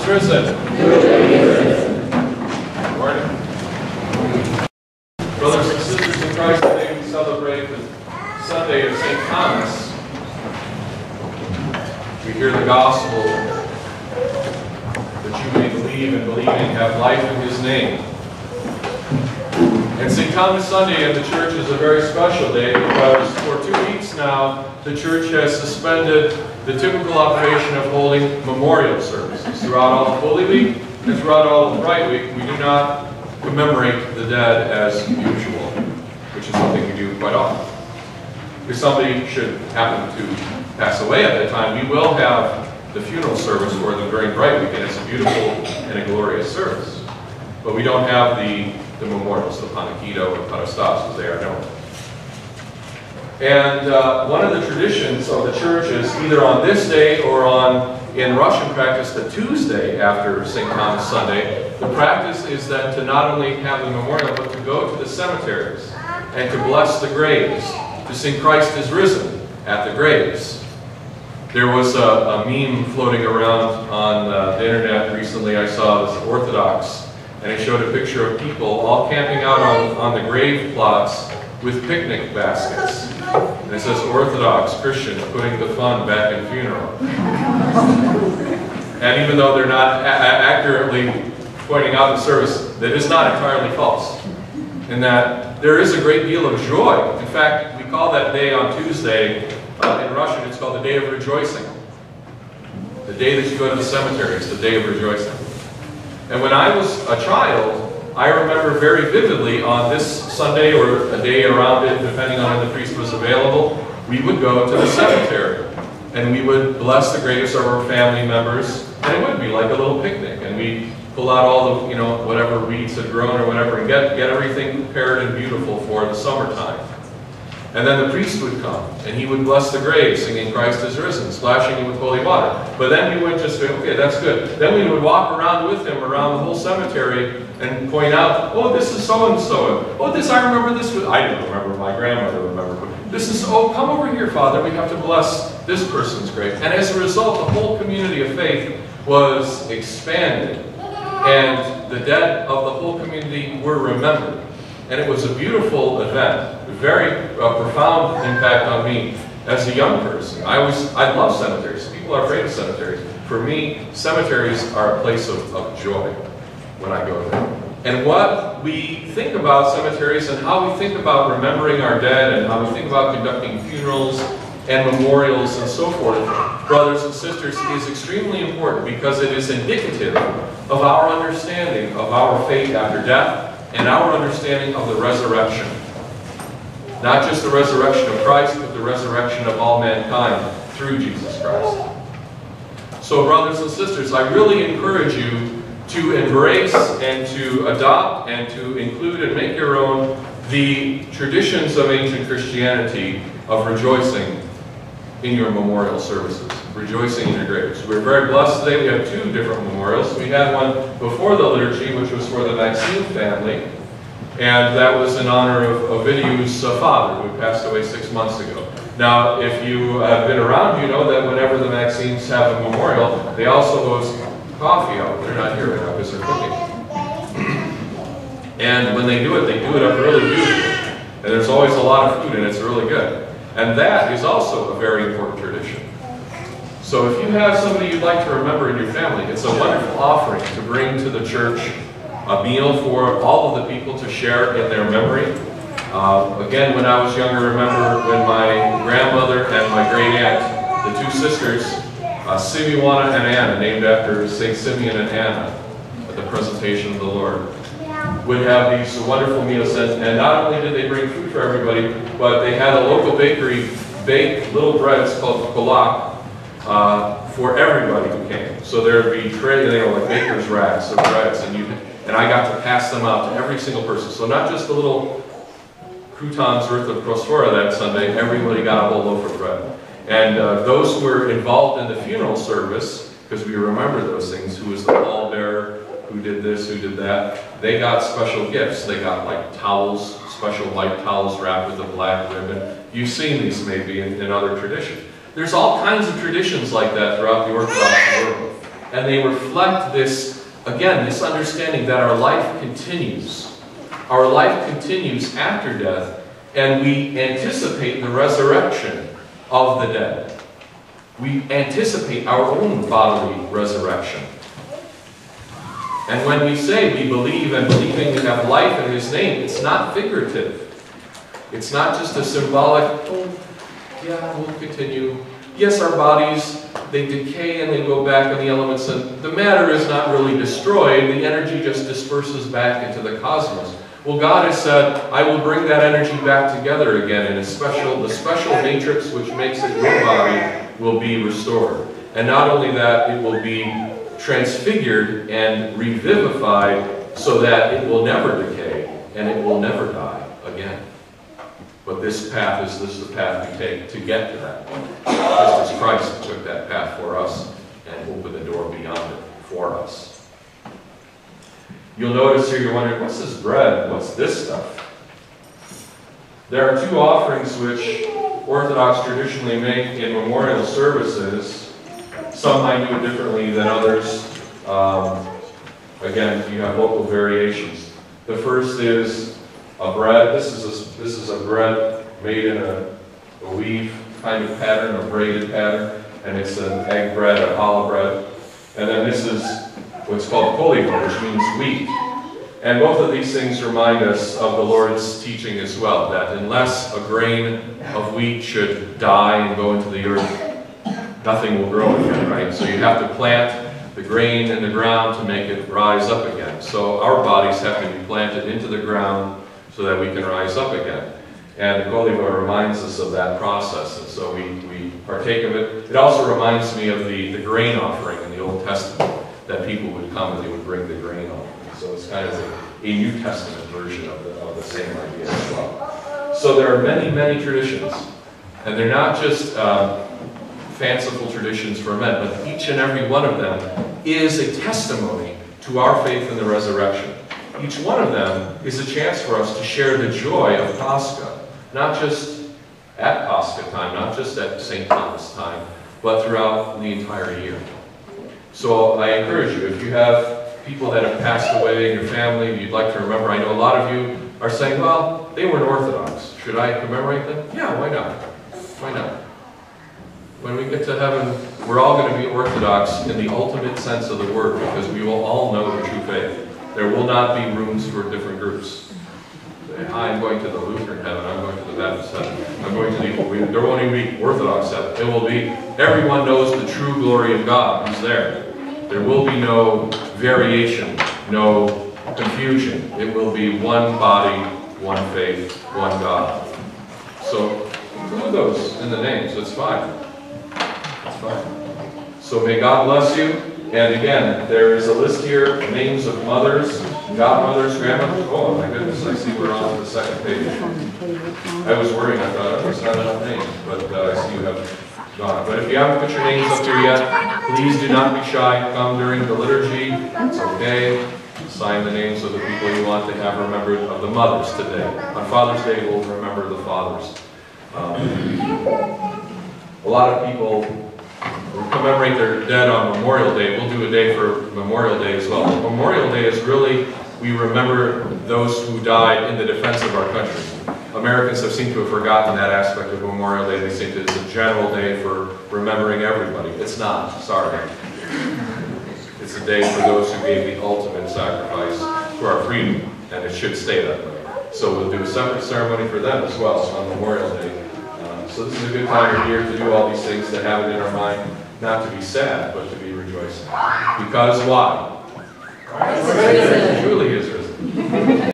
is risen. Good morning. Brothers and sisters in Christ, today we celebrate the Sunday of St. Thomas. We hear the gospel that you may believe, and believing have life in his name. And St. Thomas Sunday in the church is a very special day because for 2 weeks now the church has suspended the typical operation of holding memorial services. Throughout all of Holy Week and throughout all of Bright Week, we do not commemorate the dead as usual, which is something we do quite often. If somebody should happen to pass away at that time, we will have the funeral service for them during Bright Week, and it's a beautiful and a glorious service. But we don't have the memorials, the Paniquito and Panostas, as they are known. And one of the traditions of the church is either on this day or in Russian practice, the Tuesday after St. Thomas Sunday, the practice is that to not only have the memorial, but to go to the cemeteries and to bless the graves, to sing Christ is risen at the graves. There was a meme floating around on the internet recently I saw, this Orthodox, and it showed a picture of people all camping out on the grave plots with picnic baskets. And it says, Orthodox Christians putting the fun back in funeral. And even though they're not accurately pointing out the service, that is not entirely false. In that there is a great deal of joy. In fact, we call that day on Tuesday, in Russian it's called the day of rejoicing. The day that you go to the cemetery is the day of rejoicing. And when I was a child, I remember very vividly on this Sunday or a day around it, depending on when the priest was available, we would go to the cemetery and we would bless the graves of our family members, and it would be like a little picnic, and we'd pull out all the, whatever weeds had grown or whatever, and get everything prepared and beautiful for the summertime. And then the priest would come, and he would bless the grave, singing Christ is risen, splashing it with holy water. But then we would just go, okay, that's good. Then we would walk around with him around the whole cemetery and point out, oh, this is so-and-so. Oh, this, I remember this. I didn't remember, my grandmother remembered. But this is, oh, come over here, Father. We have to bless this person's grave. And as a result, the whole community of faith was expanded. And the dead of the whole community were remembered. And it was a beautiful event, a very profound impact on me as a young person. I love cemeteries. People are afraid of cemeteries. For me, cemeteries are a place of joy when I go there. And what we think about cemeteries and how we think about remembering our dead and how we think about conducting funerals and memorials and so forth, brothers and sisters, is extremely important because it is indicative of our understanding of our fate after death and our understanding of the resurrection. Not just the resurrection of Christ, but the resurrection of all mankind through Jesus Christ. So, brothers and sisters, I really encourage you to embrace and to adopt and to include and make your own the traditions of ancient Christianity of rejoicing in your memorial services, rejoicing in your graves. We're very blessed today. We have 2 different memorials. We had one before the liturgy, which was for the Maxime family, and that was in honor of Ovidiu's father, who passed away 6 months ago. Now, if you have been around, you know that whenever the Maximes have a memorial, they also host coffee out. They're not here right now because they're cooking. And when they do it up really beautifully. And there's always a lot of food, and it's really good. And that is also a very important tradition. So if you have somebody you'd like to remember in your family, it's a wonderful offering to bring to the church, a meal for all of the people to share in their memory. Again, when I was younger, I remember when my grandmother and my great aunt, the 2 sisters, Simeona and Anna, named after St. Simeon and Anna, at the presentation of the Lord, would have these wonderful meals. And not only did they bring food for everybody, but they had a local bakery bake little breads called kolak for everybody who came. So there would be like baker's racks of breads, and I got to pass them out to every single person. So not just the little croutons worth of prosphora that Sunday, everybody got a whole loaf of bread. And those who were involved in the funeral service, because we remember those things, who was the pallbearer, who did this, who did that, they got special gifts. They got like towels, special white towels wrapped with a black ribbon. You've seen these maybe in other traditions. There's all kinds of traditions like that throughout the Orthodox world. And they reflect this, again, this understanding that our life continues. Our life continues after death, and we anticipate the resurrection of the dead. We anticipate our own bodily resurrection. And when we say we believe, and believing we have life in His name, it's not figurative. It's not just a symbolic, oh, yeah, we'll continue. Yes, our bodies, they decay and they go back in the elements, and the matter is not really destroyed. The energy just disperses back into the cosmos. Well, God has said, I will bring that energy back together again, and the special matrix which makes it your body will be restored. And not only that, it will be transfigured and revivified so that it will never decay and it will never die again. But this path is the path we take to get to that point. Just as Christ took that path for us and opened the door beyond it for us. You'll notice here, you're wondering, what's this bread? What's this stuff? There are two offerings which Orthodox traditionally make in memorial services. Some might do it differently than others. Again, you have local variations. The first is a bread. This is a bread made in a weave kind of pattern, a braided pattern, and it's an egg bread, a challah bread. And then this is what's called koliva, which means wheat. And both of these things remind us of the Lord's teaching as well, that unless a grain of wheat should die and go into the earth, nothing will grow again, right? So you have to plant the grain in the ground to make it rise up again. So our bodies have to be planted into the ground so that we can rise up again. And the koliva reminds us of that process, and so we partake of it. It also reminds me of the grain offering in the Old Testament, that people would come and they would bring the grain offering. So it's kind of a New Testament version of the same idea as well. So there are many, many traditions, and they're not just fanciful traditions for men, but each and every one of them is a testimony to our faith in the resurrection. Each one of them is a chance for us to share the joy of Pascha, not just at Pascha time, not just at St. Thomas time, but throughout the entire year. So I encourage you, if you have people that have passed away in your family you'd like to remember, I know a lot of you are saying, well, they weren't Orthodox. Should I commemorate them? Yeah, why not? Why not? When we get to heaven, we're all going to be Orthodox in the ultimate sense of the word, because we will all know the true faith. There will not be rooms for different groups. I'm going to the Lutheran heaven, I'm going to the Baptist heaven, I'm going to the, there won't even be Orthodox heaven. It will be, everyone knows the true glory of God who's there. There will be no variation, no confusion. It will be one body, one faith, one God. So include those in the names, it's fine. It's fine. So may God bless you. And again, there is a list here, names of mothers, godmothers, grandmothers. Oh my goodness, I see we're on to the second page. I was worried, I thought it was not enough names, but I see you have gone. But if you haven't put your names up here yet, please do not be shy. Come during the liturgy, it's okay. Sign the names of the people you want to have remembered of the mothers today. On Father's Day, we'll remember the fathers. A lot of people commemorate their dead on Memorial Day. We'll do a day for Memorial Day as well. Memorial Day is really, we remember those who died in the defense of our country. Americans have seemed to have forgotten that aspect of Memorial Day. They think it's a general day for remembering everybody. It's not, sorry. It's a day for those who gave the ultimate sacrifice for our freedom, and it should stay that way. So we'll do a separate ceremony for them as well on Memorial Day. So this is a good time of year to do all these things, to have it in our mind, not to be sad, but to be rejoicing. Because why? Christ is risen. Truly is risen.